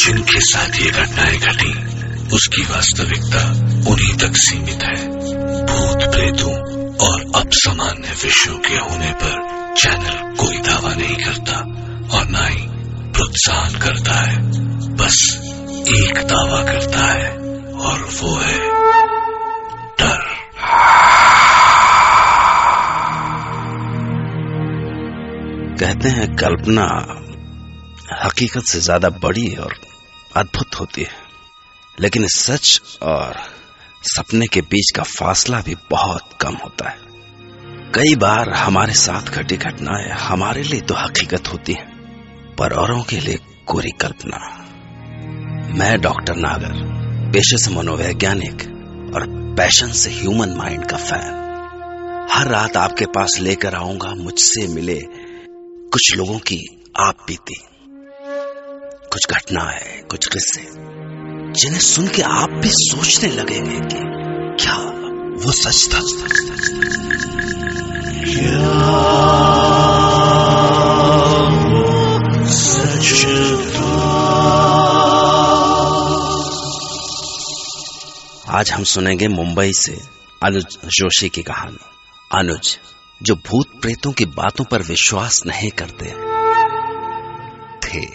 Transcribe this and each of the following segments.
जिनके साथ ये घटनाएं घटी उसकी वास्तविकता उन्हीं तक सीमित है। भूत प्रेतों और अपसामान्य विषयों के होने पर चैनल कोई दावा नहीं करता और ना ही प्रोत्साहन करता है, बस एक दावा करता है और वो है डर। कहते हैं कल्पना हकीकत से ज्यादा बड़ी और अद्भुत होती है, लेकिन सच और सपने के बीच का फासला भी बहुत कम होता है। कई बार हमारे साथ घटी घटनाएं हमारे लिए तो हकीकत होती हैं, पर औरों के लिए कोरी कल्पना। मैं डॉक्टर नागर, पेशे से मनोवैज्ञानिक और पैशन से ह्यूमन माइंड का फैन, हर रात आपके पास लेकर आऊंगा मुझसे मिले कुछ लोगों की आप बीती, कुछ घटनाएं, कुछ किस्से जिन्हें सुन के आप भी सोचने लगेंगे कि क्या वो सच था। क्या वो सच था? आज हम सुनेंगे मुंबई से अनुज जोशी की कहानी। अनुज जो भूत प्रेतों की बातों पर विश्वास नहीं करते थे।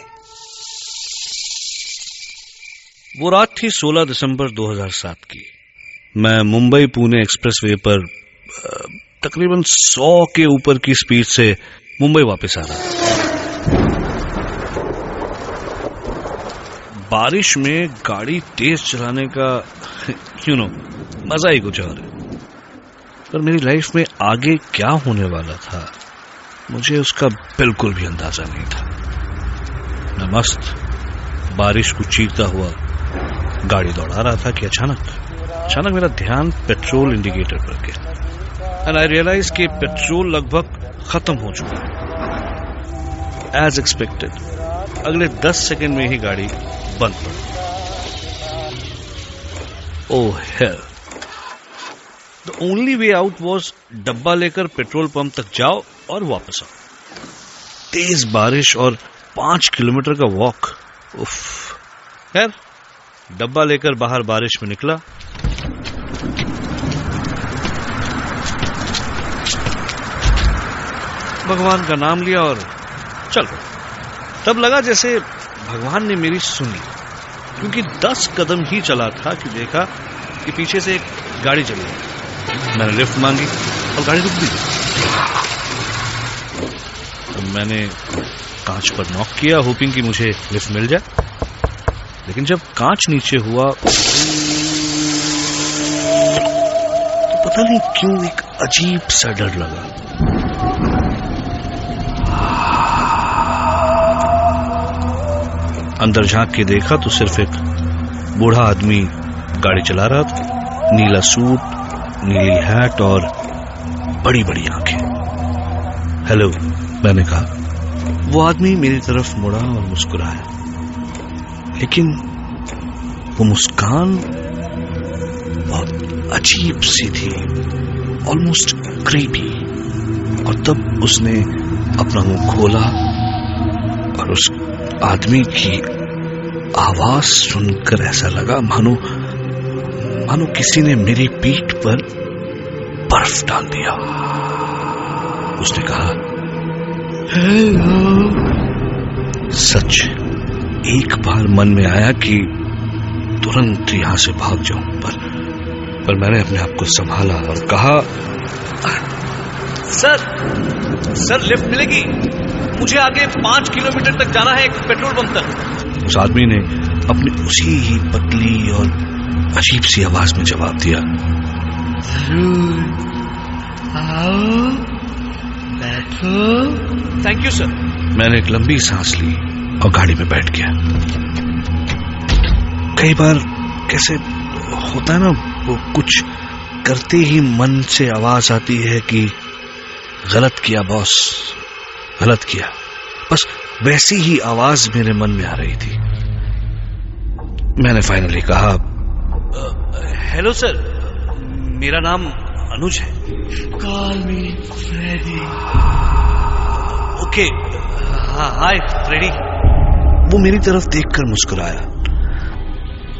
वो रात थी 16 दिसंबर 2007 की। मैं मुंबई पुणे एक्सप्रेसवे पर तकरीबन 100 के ऊपर की स्पीड से मुंबई वापस आ रहा था। बारिश में गाड़ी तेज चलाने का मजा ही कुछ और है, पर मेरी लाइफ में आगे क्या होने वाला था मुझे उसका बिल्कुल भी अंदाजा नहीं था। मैं मस्त बारिश को चीरता हुआ गाड़ी दौड़ा रहा था कि अचानक मेरा ध्यान पेट्रोल इंडिकेटर पर गया एंड आई रियलाइज कि पेट्रोल लगभग खत्म हो चुका है। एज एक्सपेक्टेड अगले 10 सेकंड में ही गाड़ी बंद पड़ गई। Oh hell, the only way out was डब्बा लेकर पेट्रोल पंप तक जाओ और वापस आओ। तेज बारिश और 5 किलोमीटर का वॉक। उफ, खैर डब्बा लेकर बाहर बारिश में निकला। भगवान का नाम लिया और चलो। तब लगा जैसे भगवान ने मेरी सुनी, क्योंकि 10 कदम ही चला था कि देखा कि पीछे से एक गाड़ी चली गई। मैंने लिफ्ट मांगी और गाड़ी रुक दी। तो मैंने कांच पर नॉक किया, होपिंग कि मुझे लिफ्ट मिल जाए, लेकिन जब कांच नीचे हुआ तो पता नहीं क्यों एक अजीब सा डर लगा। अंदर झांक के देखा तो सिर्फ एक बूढ़ा आदमी गाड़ी चला रहा था। नीला सूट, नीली हैट और बड़ी बड़ी आंखें। हेलो, मैंने कहा। वो आदमी मेरी तरफ मुड़ा और मुस्कुराया, लेकिन वो मुस्कान बहुत अजीब सी थी, ऑलमोस्ट क्रीपी। और तब उसने अपना मुंह खोला और उस आदमी की आवाज सुनकर ऐसा लगा मानो किसी ने मेरी पीठ पर बर्फ डाल दिया। उसने कहा, हेलो। सच एक बार मन में आया कि तुरंत यहां से भाग जाऊं, पर मैंने अपने आप को संभाला और कहा, सर लिफ्ट मिलेगी? मुझे आगे 5 किलोमीटर तक जाना है, एक पेट्रोल पंप तक। उस आदमी ने अपनी उसी ही पतली और अजीब सी आवाज में जवाब दिया, आओ बैठो। Thank you sir. मैंने एक लंबी सांस ली और गाड़ी में बैठ गया। कई बार कैसे होता है ना, वो कुछ करते ही मन से आवाज आती है कि गलत किया बॉस, गलत किया। बस वैसी ही आवाज मेरे मन में आ रही थी। मैंने फाइनली कहा, हेलो सर, मेरा नाम अनुज है। Call me Freddie. Okay, hi Freddie. वो मेरी तरफ देखकर मुस्कुराया।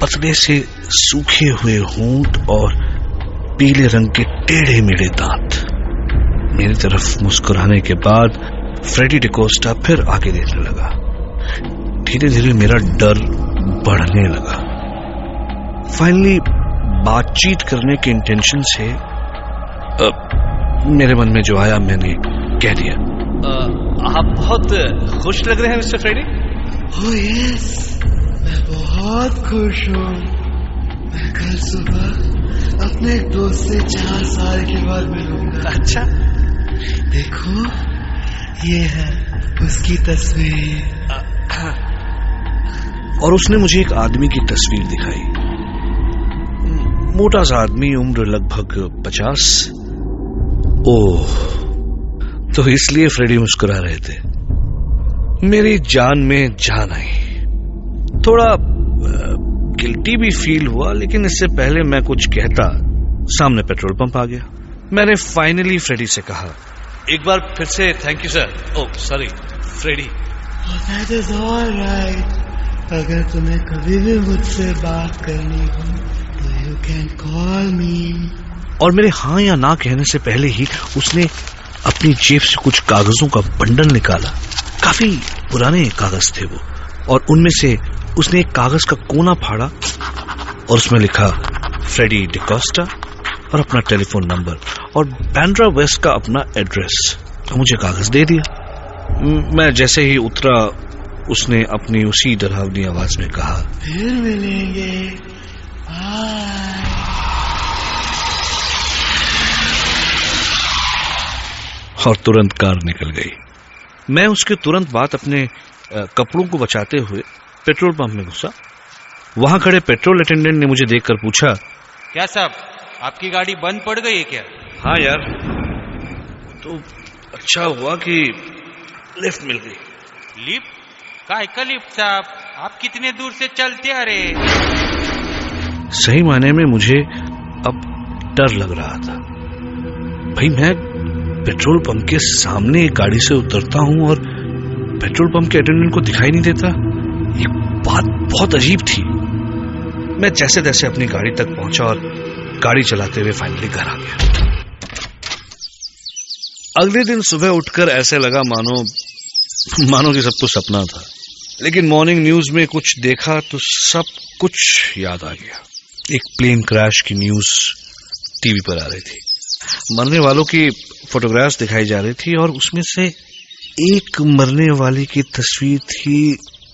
पतले से सूखे हुए होंठ और पीले रंग के टेढ़े मेढ़े दांत। मेरी तरफ मुस्कुराने के बाद फ्रेडी डिकोस्टा फिर आगे देखने लगा। धीरे धीरे मेरा डर बढ़ने लगा। फाइनली बातचीत करने के इंटेंशन से मेरे मन में जो आया मैंने कह दिया, आप बहुत खुश लग रहे हैं मिस्टर फ्रेडी। ओह यस, मैं बहुत खुश हूँ। मैं कल सुबह अपने एक दोस्त से 4 साल के बाद मिलूंगा। अच्छा, देखो ये है उसकी तस्वीर। और उसने मुझे एक आदमी की तस्वीर दिखाई। मोटा सा आदमी, उम्र लगभग 50। ओह, तो इसलिए फ्रेडी मुस्कुरा रहे थे। मेरी जान में जान आई। थोड़ा गिल्टी भी फील हुआ, लेकिन इससे पहले मैं कुछ कहता सामने पेट्रोल पंप आ गया। मैंने फाइनली फ्रेडी से कहा, एक बार फिर से thank you sir. Oh sorry Freddie. That is all right. अगर तुम्हें कभी भी मुझसे बात करनी हो तो you can call me. और मेरे हाँ या ना कहने से पहले ही उसने अपनी जेब से कुछ कागजों का बंडल निकाला। काफी पुराने कागज थे वो, और उनमें से उसने एक कागज का कोना फाड़ा और उसमें लिखा फ्रेडी डिकोस्टा और अपना टेलीफोन नंबर और बैंड्रा वेस्ट का अपना एड्रेस। मुझे कागज दे दिया। मैं जैसे ही उतरा उसने अपनी उसी डरावनी आवाज में कहा, फिर मिलेंगे, बाय। और तुरंत कार निकल गई। मैं उसके तुरंत बाद अपने कपड़ों को बचाते हुए पेट्रोल पंप में घुसा। वहां खड़े पेट्रोल अटेंडेंट ने मुझे देखकर पूछा, क्या साहब, आपकी गाड़ी बंद पड़ गई है क्या? हाँ यार, तो अच्छा हुआ कि लिफ्ट मिल गई। लिफ्ट? काय का लिफ्ट साहब, आप कितने दूर से चलते आ रहे? सही मायने में मुझे अब डर लग रहा था। भाई मैं पेट्रोल पंप के सामने एक गाड़ी से उतरता हूं और पेट्रोल पंप के अटेंडेंट को दिखाई नहीं देता। ये बात बहुत अजीब थी। मैं जैसे तैसे अपनी गाड़ी तक पहुंचा और गाड़ी चलाते हुए फाइनली घर आ गया। अगले दिन सुबह उठकर ऐसे लगा मानो कि सब तो सपना था। लेकिन मॉर्निंग न्यूज में कुछ देखा तो सब कुछ याद आ गया। एक प्लेन क्रैश की न्यूज टीवी पर आ रही थी। मरने वालों की फोटोग्राफ्स दिखाई जा रही थी और उसमें से एक मरने वाले की तस्वीर थी।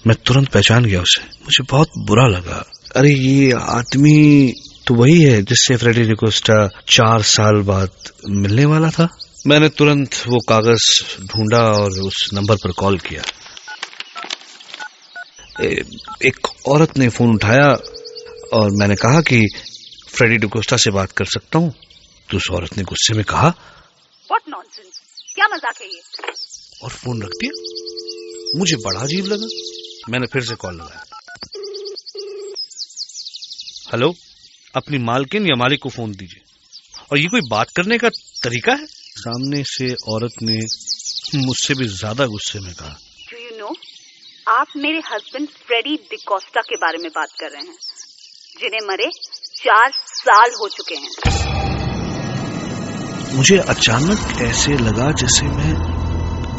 मैं तुरंत पहचान गया उसे। मुझे बहुत बुरा लगा। अरे ये आदमी तो वही है जिससे फ्रेडी डिकोस्टा 4 साल बाद मिलने वाला था। मैंने तुरंत वो कागज ढूंढा और उस नंबर पर कॉल किया। एक औरत ने फोन उठाया और मैंने कहा कि फ्रेडी डिकोस्टा से बात कर सकता हूँ। तो उस औरत ने गुस्से में कहा, What nonsense? क्या मजाक है ये? और फोन रख दिया। मुझे बड़ा अजीब लगा। मैंने फिर से कॉल लगाया। हेलो, अपनी मालकिन या मालिक को फोन दीजिए। और ये कोई बात करने का तरीका है? सामने से औरत ने मुझसे भी ज्यादा गुस्से में कहा, Do you know? आप मेरे हस्बैंड फ्रेडी डिकोस्टा के बारे में बात कर रहे हैं, जिन्हें मरे 4 साल हो चुके हैं। मुझे अचानक ऐसे लगा जैसे मैं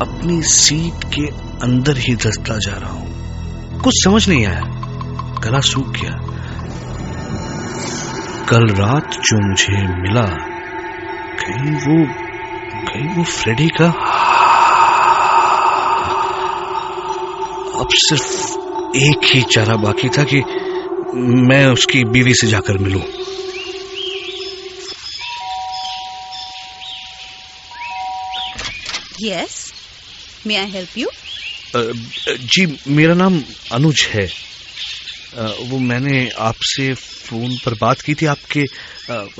अपनी सीट के अंदर ही धंसता जा रहा हूं। कुछ समझ नहीं आया। गला सूख गया। कल रात जो मुझे मिला, कहीं वो फ्रेडी का। अब सिर्फ एक ही चारा बाकी था कि मैं उसकी बीवी से जाकर मिलूं। Yes, may I help you? जी, मेरा नाम अनुज है। वो मैंने आपसे फोन पर बात की थी आपके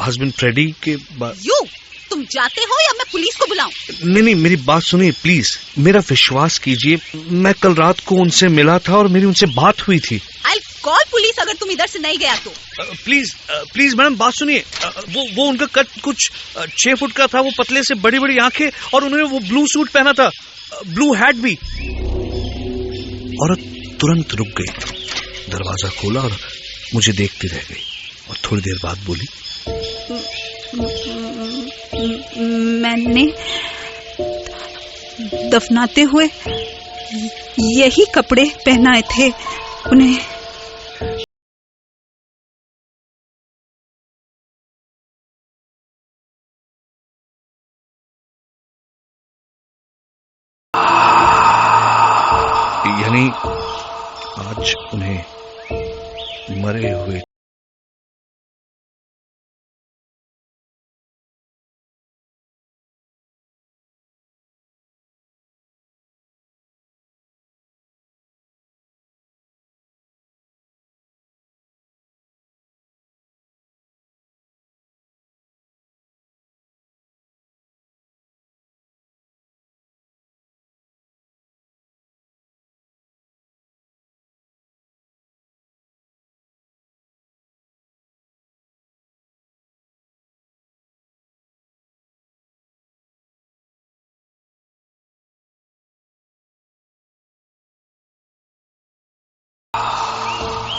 हस्बैंड फ्रेडी के तुम जाते हो या मैं पुलिस को बुलाऊं? नहीं, मेरी बात सुनिए प्लीज। मेरा विश्वास कीजिए, मैं कल रात को उनसे मिला था और मेरी उनसे बात हुई थी। I'll call पुलिस अगर तुम इधर से नहीं गया तो। प्लीज मैडम बात सुनिए। वो उनका कद कुछ 6 फुट का था। वो पतले से बड़ी बड़ी आंखें और उन्होंने वो ब्लू सूट पहना था, ब्लू हैट भी। औरत तुरंत रुक गई, दरवाजा खोला और मुझे देखती रह गई और थोड़ी देर बाद बोली, मैंने दफनाते हुए यही कपड़े पहनाए थे उन्हें। यानी आज उन्हें मरे हुए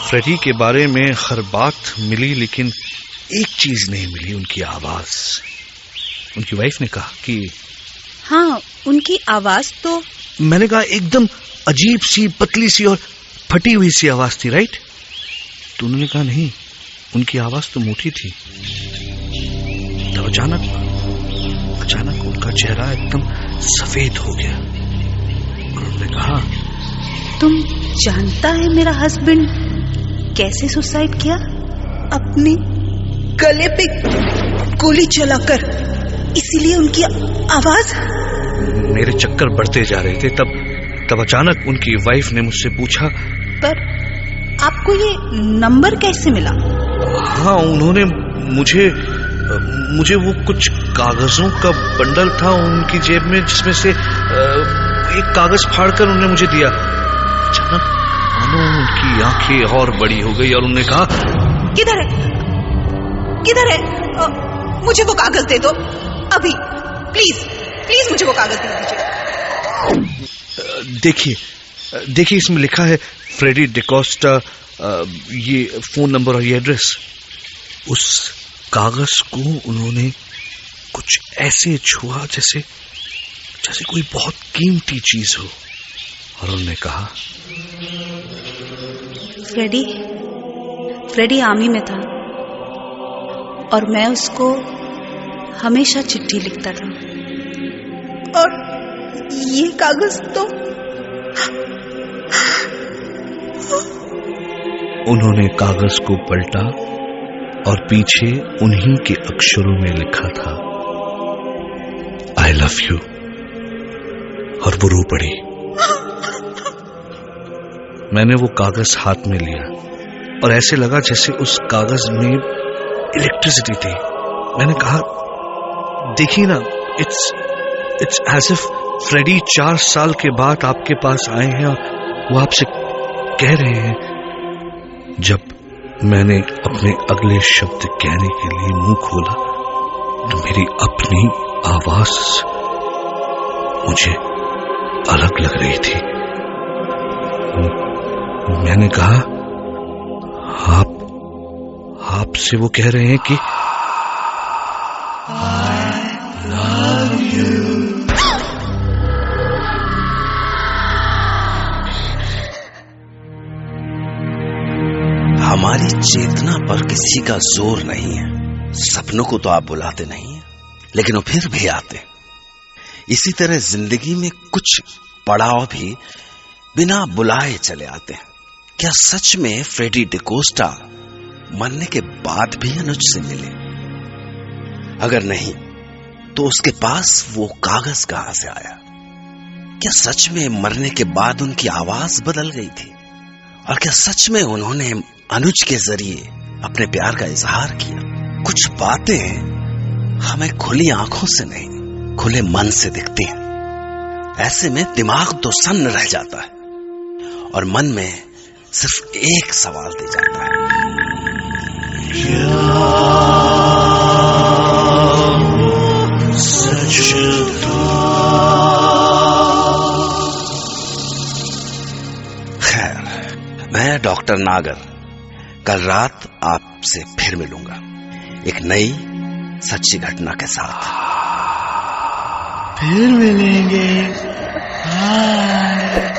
फ्रेडी के बारे में हर बात मिली, लेकिन एक चीज नहीं मिली, उनकी आवाज। उनकी वाइफ ने कहा कि हाँ, उनकी आवाज तो, मैंने कहा एकदम अजीब सी, पतली सी और फटी हुई सी आवाज थी, राइट? तो उन्होंने कहा नहीं, उनकी आवाज तो मोटी थी। तब अचानक उनका चेहरा एकदम सफेद हो गया और उन्होंने कहा, तुम जानता है मेरा हस्बैंड कैसे सुसाइड किया? अपने गले पे गोली चलाकर। इसीलिए उनकी आवाज। मेरे चक्कर बढ़ते जा रहे थे। तब अचानक उनकी वाइफ ने मुझसे पूछा, पर आपको ये नंबर कैसे मिला? हाँ, उन्होंने मुझे वो कुछ कागजों का बंडल था उनकी जेब में, जिसमें से एक कागज फाड़कर उन्होंने मुझे दिया। अचानक मानो उनकी आंखें और बड़ी हो गई और उन्होंने कहा, किधर है? मुझे वो कागज दे दो अभी, प्लीज मुझे वो कागज दे दीजिए। देखिए इसमें लिखा है फ्रेडी डिकोस्टा, ये फोन नंबर और ये एड्रेस। उस कागज को उन्होंने कुछ ऐसे छुआ जैसे कोई बहुत कीमती चीज हो, और उन्होंने कहा, फ्रेडी आर्मी में था और मैं उसको हमेशा चिट्ठी लिखता था, और ये कागज तो। उन्होंने कागज को पलटा और पीछे उन्हीं के अक्षरों में लिखा था, आई लव यू, और वो रो पड़ी। मैंने वो कागज हाथ में लिया और ऐसे लगा जैसे उस कागज में इलेक्ट्रिसिटी थी। मैंने कहा, देखिए ना, इट्स एज इफ फ्रेडी 4 साल के बाद आपके पास आए हैं और वो आपसे कह रहे हैं। जब मैंने अपने अगले शब्द कहने के लिए मुंह खोला तो मेरी अपनी आवाज मुझे अलग लग रही थी। मैंने कहा, आपसे वो कह रहे हैं कि I love you। हमारी चेतना पर किसी का जोर नहीं है। सपनों को तो आप बुलाते नहीं हैं, लेकिन वो फिर भी आते। इसी तरह जिंदगी में कुछ पड़ाव भी बिना बुलाए चले आते हैं। क्या सच में फ्रेडी डिकोस्टा मरने के बाद भी अनुज से मिले? अगर नहीं तो उसके पास वो कागज कहां से आया? क्या सच में मरने के बाद उनकी आवाज बदल गई थी? और क्या सच में उन्होंने अनुज के जरिए अपने प्यार का इजहार किया? कुछ बातें हमें खुली आंखों से नहीं, खुले मन से दिखती हैं। ऐसे में दिमाग तो सन्न रह जाता है और मन में सिर्फ एक सवाल दे जाता है, सच खैर, नमस्कार, मैं डॉक्टर नागर कल रात आपसे फिर मिलूंगा एक नई सच्ची घटना के साथ। फिर मिलेंगे। बाय।